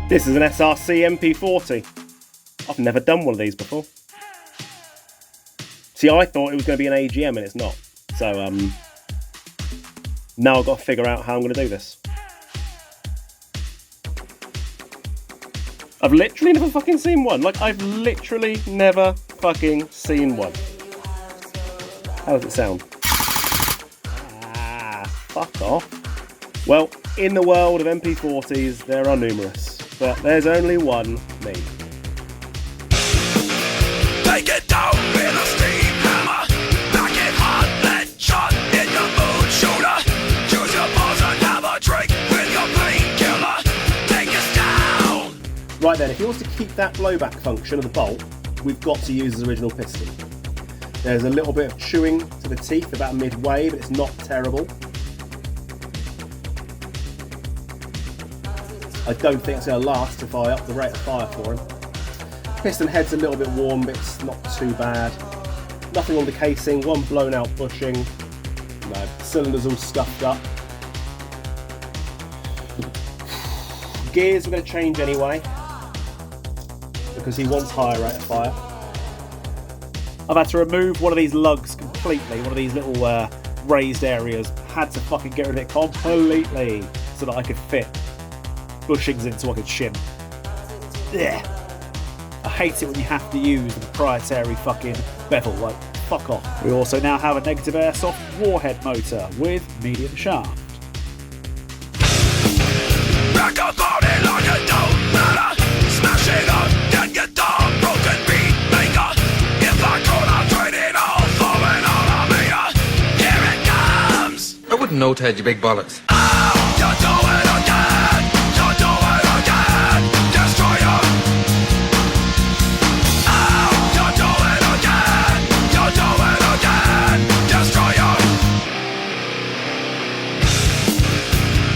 This is an SRC MP40. I've never done one of these before. See, I thought it was going to be an AGM and it's not. So, now I've got to figure out how I'm going to do this. I've literally never fucking seen one. Like, I've literally never fucking seen one. How does it sound? Fuck off. Well, in the world of MP40s, there are numerous. But there's only one me. Take it down with a steam hammer. Back it hard, lead shot in your mood shooter. Choose your pose and have a drink with your painkiller. Take us down. Right then, if he wants to keep that blowback function of the bolt, we've got to use his original piston. There's a little bit of chewing to the teeth about midway, but it's not terrible. I don't think it's going to last if I up the rate of fire for him. Piston head's a little bit warm, but it's not too bad. Nothing on the casing, one blown out bushing. No, cylinder's all scuffed up. Gears we're going to change anyway, because he wants higher rate of fire. I've had to remove one of these lugs completely, one of these little raised areas. Had to fucking get rid of it completely so that I could fit bushings in so I could shim. Yeah. I hate it when you have to use the proprietary fucking bevel, like, fuck off. We also now have a negative airsoft warhead motor with medium shaft. Back up on it like it don't matter. Smash it up, then get down. Broken beat maker. If I could, I'd trade it all for an automator. Here it comes. I wouldn't know, Ted, you big bollocks. Oh, you do it again. You do it again. Destroyer. Oh, you do it again. You do it again. Destroyer.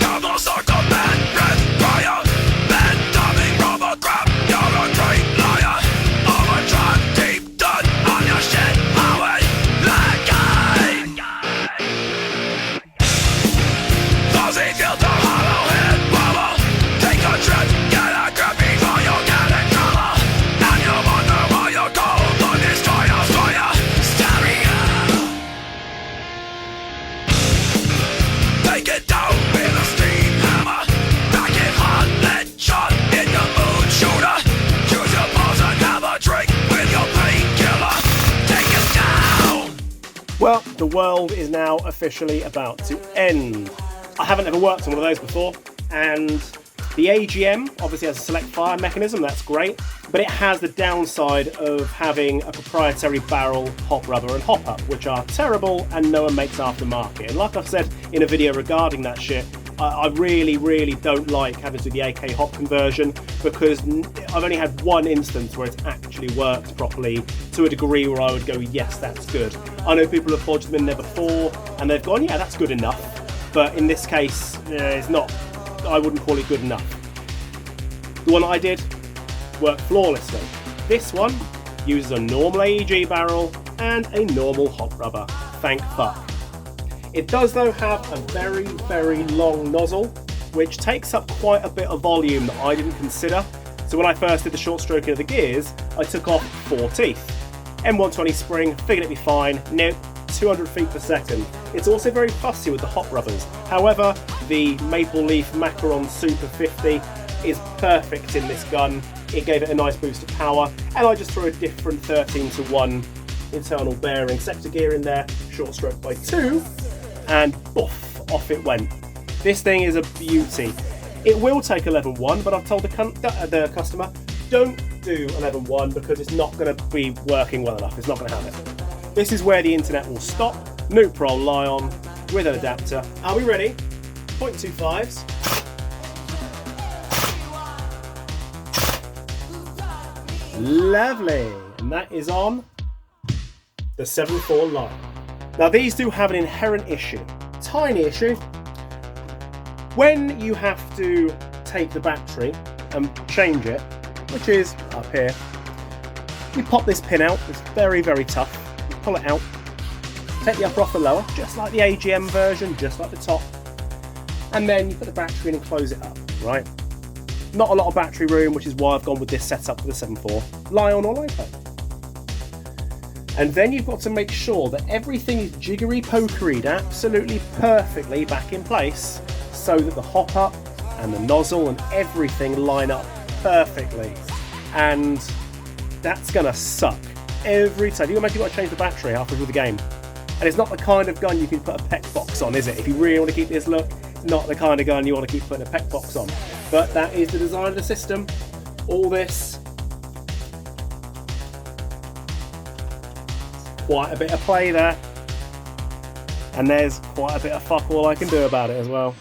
Double circle man, red fire. Man dumbing rubber crap. You're a great liar. Overdrive deep done on your shit. Highway. Like Fuzzy filter, hollow head bubble. Take a trip, get a grip before you get in trouble. And you wonder why you go on this destroyer stereo. Take it down with a steam hammer. Back it hard, lead shot in your mood shooter. Choose your pose and have a drink with your painkiller. Take us down. Well, the world is now officially about to end. I haven't ever worked on one of those before, and the AGM obviously has a select fire mechanism, that's great, but it has the downside of having a proprietary barrel, hop rubber and hop up, which are terrible and no one makes aftermarket. And like I've said in a video regarding that shit, I really don't like having to do the AK hop conversion, because I've only had one instance where it's actually worked properly to a degree where I would go, yes, that's good. I know people have forged them in there before and they've gone, yeah, that's good enough. But in this case, it's not, I wouldn't call it good enough. The one I did worked flawlessly. This one uses a normal AEG barrel and a normal hop rubber. Thank fuck. It does though have a very long nozzle, which takes up quite a bit of volume that I didn't consider. So when I first did the short stroking of the gears, I took off 4 teeth. M120 spring, figured it'd be fine. Nope. 200 feet per second. It's also very fussy with the hop rubbers. However, the Maple Leaf Macaron Super 50 is perfect in this gun. It gave it a nice boost of power, and I just threw a different 13:1 internal bearing sector gear in there, short stroke by 2, and poof, off it went. This thing is a beauty. It will take 11.1, but I've told the customer, don't do 11.1 because it's not going to be working well enough. It's not going to have it. This is where the internet will stop. Neutral Lion with an adapter. Are we ready? 0.25s. Lovely. And that is on the 7.4 line. Now these do have an inherent issue. Tiny issue. When you have to take the battery and change it, which is up here, you pop this pin out. It's very tough. You pull it out, take the upper off the lower, just like the AGM version, just like the top, and then you put the battery in and close it up, right? Not a lot of battery room, which is why I've gone with this setup for the 7.4 Lion or LiPo. And then you've got to make sure that everything is jiggery-pokeryed absolutely perfectly back in place so that the hop-up and the nozzle and everything line up perfectly. And that's going to suck every time. You imagine you've got to change the battery halfway through the game. And it's not the kind of gun you can put a PEC box on, is it? If you really want to keep this look, it's not the kind of gun you want to keep putting a PEC box on. But that is the design of the system. All this, quite a bit of play there. And there's quite a bit of fuck all I can do about it as well.